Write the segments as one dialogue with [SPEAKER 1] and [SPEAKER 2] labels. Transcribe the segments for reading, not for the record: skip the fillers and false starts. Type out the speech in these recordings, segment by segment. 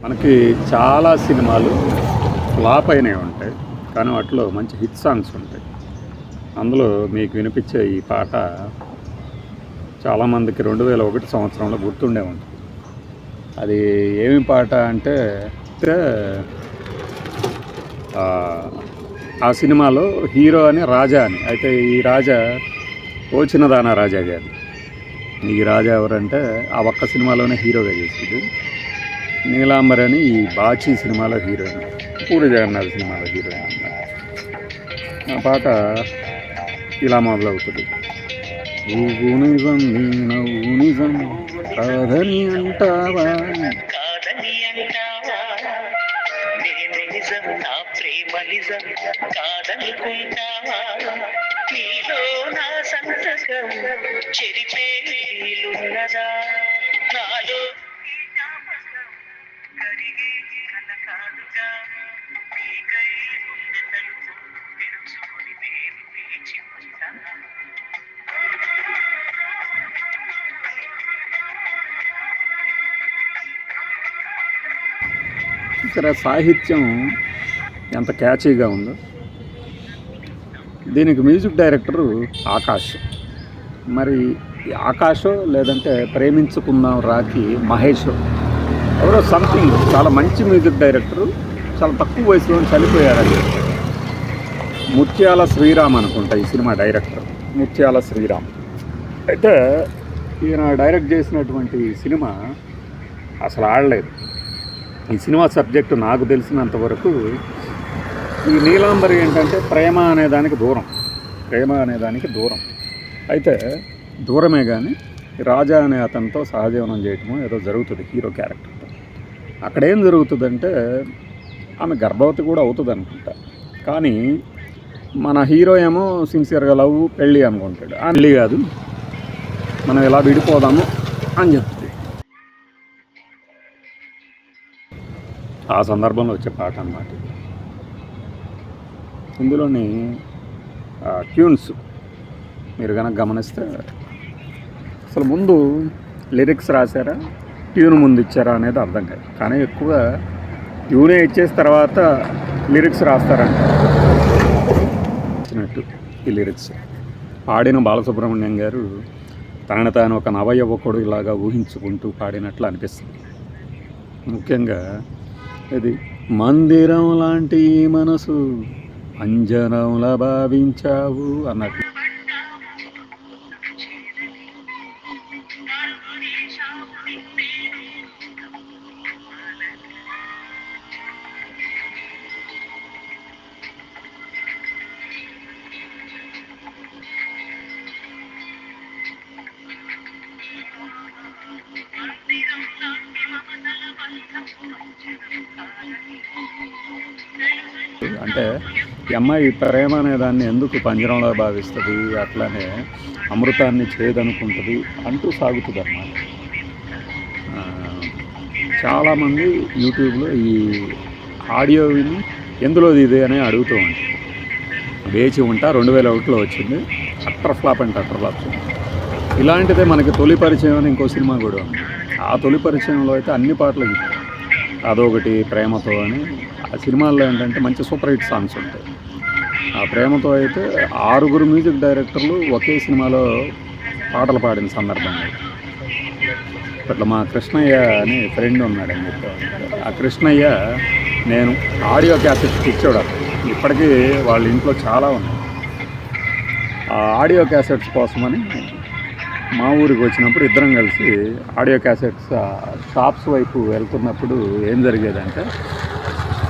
[SPEAKER 1] మనకి చాలా సినిమాలు ఫ్లాప్ అయినవి ఉంటాయి, కానీ వాటిలో మంచి హిట్ సాంగ్స్ ఉంటాయి. అందులో మీకు వినిపించే ఈ పాట చాలామందికి 2001 సంవత్సరంలో గుర్తుండే ఉంటుంది. అది ఏమి పాట అంటే ఆ సినిమాలో హీరో అని రాజా అని. అయితే ఈ రాజా ఓచినదానా రాజా గారు. ఈ రాజా ఎవరంటే ఆ ఒక్క సినిమాలోనే హీరోగా చేసేది. నీలాంబర్ అని ఈ బాచీ సినిమాలో హీరోయిన్, పూరి జగన్నాథ్ సినిమాలో హీరోయిన్ అన్నమాట. ఆ పాట ఇలా మొదలవుతుంది. నువ్వు నిజం నీ నవ్వు నిజం కాదని అంటావా,
[SPEAKER 2] నిజం నా ప్రేమ నిజం కాదనుకుంటావా, నీలో నా సంతకం చెరిపే వీలున్నదా, నాలో కరిగే కలకాలుగా నీకై గుండె తలుపు తెరుచుకొని నేను వేచి ఉంటా.
[SPEAKER 1] ఇక్కడ సాహిత్యం ఎంత క్యాచీగా ఉందో. దీనికి మ్యూజిక్ డైరెక్టరు ఆకాష్. మరి ఆకాషో లేదంటే ప్రేమించుకుందాం రాకి మహేష్ ఎవరో సంథింగ్, చాలా మంచి మ్యూజిక్ డైరెక్టరు, చాలా తక్కువ వయసులో చనిపోయారండి. ముత్యాల శ్రీరామ్ అనుకుంటా ఈ సినిమా డైరెక్టర్, ముత్యాల శ్రీరామ్. అయితే ఈయన డైరెక్ట్ చేసినటువంటి సినిమా అసలు ఆడలేదు. ఈ సినిమా సబ్జెక్టు నాకు తెలిసినంతవరకు ఈ నీలాంబరి ఏంటంటే ప్రేమ అనేదానికి దూరం. అయితే దూరమే కానీ రాజా అనే అతనితో సహజీవనం చేయటమో ఏదో జరుగుతుంది హీరో క్యారెక్టర్తో. అక్కడ ఏం జరుగుతుందంటే ఆమె గర్భవతి కూడా అవుతుంది అనుకుంటా. కానీ మన హీరో ఏమో సిన్సియర్గా లవ్ పెళ్ళి అనుకుంటాడు. ఆ పెళ్ళి కాదు, మనం ఇలా విడిపోదాము అని చెప్తుంది. ఆ సందర్భంలో వచ్చే పాట అన్నమాట. ఇందులోని ట్యూన్స్ మీరు కనుక గమనిస్తే అసలు ముందు లిరిక్స్ రాశారా, ట్యూన్ ముందు ఇచ్చారా అనేది అర్థం కాదు. కానీ ఎక్కువ ట్యూనే ఇచ్చేసి తర్వాత లిరిక్స్ రాస్తారంట. ఇచ్చినట్టు ఈ లిరిక్స్ పాడిన బాలసుబ్రహ్మణ్యం గారు తనని తాను ఒక నవయువకుడు ఇలాగా ఊహించుకుంటూ పాడినట్లు అనిపిస్తుంది. ముఖ్యంగా ఇది మందిరం లాంటి మనసు అంజనంలా భావించావు అన్నట్లు. అంటే ఈ అమ్మాయి ప్రేమ అనే దాన్ని ఎందుకు పంజరంలో భావిస్తుంది, అట్లానే అమృతాన్ని చేదనుకుంటుంది అంటూ సాగుతుంది అన్నమాట. చాలామంది యూట్యూబ్లో ఈ ఆడియో విని ఎందులోది ఇదే అని అడుగుతూ ఉంటారు. వేచి ఉంటా 2001లో వచ్చింది, అట్టర్ ఫ్లాప్. ఇలాంటిదే మనకి తొలి పరిచయం అని ఇంకో సినిమా కూడా ఉంది. ఆ తొలి పరిచయంలో అయితే అన్ని పాటలు హిట్. అదొకటి ప్రేమతో అని. ఆ సినిమాల్లో ఏంటంటే మంచి సూపర్ హిట్ సాంగ్స్ ఉంటాయి. ఆ ప్రేమతో అయితే 6 మ్యూజిక్ డైరెక్టర్లు ఒకే సినిమాలో పాటలు పాడిన సందర్భం. ఇట్లా మా కృష్ణయ్య అని ఫ్రెండ్ ఉన్నాడని చెప్పి, ఆ కృష్ణయ్య నేను ఆడియో క్యాసెట్స్ ఇచ్చాడు. ఇప్పటికీ వాళ్ళ ఇంట్లో చాలా ఉన్నాయి. ఆ ఆడియో క్యాసెట్స్ కోసమని మా ఊరికి వచ్చినప్పుడు ఇద్దరం కలిసి ఆడియో క్యాసెట్స్ షాప్స్ వైపు వెళ్తున్నప్పుడు ఏం జరిగేదంటే,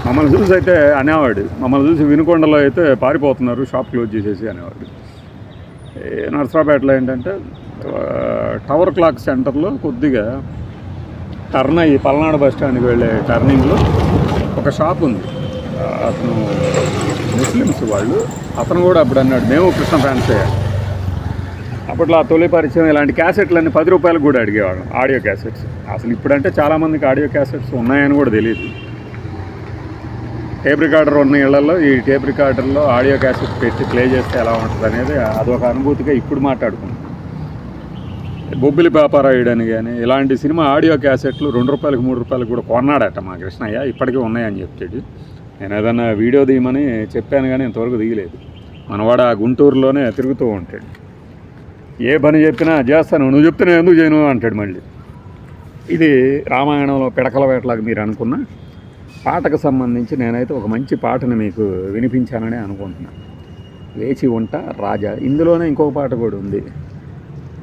[SPEAKER 1] మమ్మల్ని చూసి అయితే అనేవాడు, మమ్మల్ని చూసి వినుకొండలో అయితే పారిపోతున్నారు షాప్ క్లోజ్ చేసేసి అనేవాడు. నర్సరాపేటలో ఏంటంటే టవర్ క్లాక్ సెంటర్లో కొద్దిగా టర్న్ అయ్యి పల్నాడు బస్ స్టాండ్కి వెళ్ళే టర్నింగ్లో ఒక షాప్ ఉంది. అతను ముస్లిమ్స్ వాళ్ళు. అతను కూడా అప్పుడు అన్నాడు మేము కృష్ణ ఫ్యాన్స్ అయ్యాడు. అప్పట్లో ఆ తొలి పరిచయం ఇలాంటి క్యాసెట్లన్నీ 10 రూపాయలకు కూడా అడిగేవాళ్ళం, ఆడియో క్యాసెట్స్. అసలు ఇప్పుడంటే చాలామందికి ఆడియో క్యాసెట్స్ ఉన్నాయని కూడా తెలియదు. టేప్ రికార్డర్ ఉన్న ఇళ్లలో ఈ టేప్ రికార్డర్లో ఆడియో క్యాసెట్ పెట్టి ప్లే చేస్తే ఎలా ఉంటుంది అనేది అదొక అనుభూతిగా ఇప్పుడు మాట్లాడుకుంటాం. బొబ్బిలి పాపారాయుడు అని కానీ ఇలాంటి సినిమా ఆడియో క్యాసెట్లు 2 రూపాయలకు 3 రూపాయలకు కూడా కొన్నాడట మా కృష్ణయ్య. ఇప్పటికీ ఉన్నాయని చెప్తాడు. నేను ఏదన్నా వీడియో తీయమని చెప్పాను కానీ ఇంతవరకు తీయలేదు. మనవాడు ఆ గుంటూరులోనే తిరుగుతూ ఉంటాడు. ఏ పని చెప్పినా చేస్తాను, నువ్వు చెప్తే నేను ఎందుకు చేయను అంటాడు మళ్ళీ. ఇది రామాయణంలో పిడకల వేటలాగా మీరు అనుకున్న పాటకు సంబంధించి నేనైతే ఒక మంచి పాటను మీకు వినిపించానని అనుకుంటున్నాను. వేచి ఉంటా రాజా. ఇందులోనే ఇంకొక పాట కూడా ఉంది,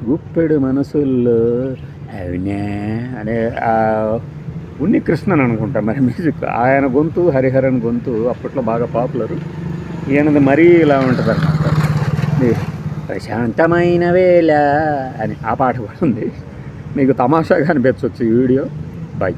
[SPEAKER 1] గుప్పెడు మనసుల్లో అవునా అనే ఉన్ని కృష్ణన్ అనుకుంటా మరి మ్యూజిక్. ఆయన గొంతు హరిహరన్ గొంతు అప్పట్లో బాగా పాపులర్. ఈయనది మరీ ఇలా ఉంటుంది అన్నమాట, ప్రశాంతమైన వేళ అని ఆ పాట కూడా ఉంది. మీకు తమాషాగా అనిపించవచ్చు ఈ వీడియో. బై.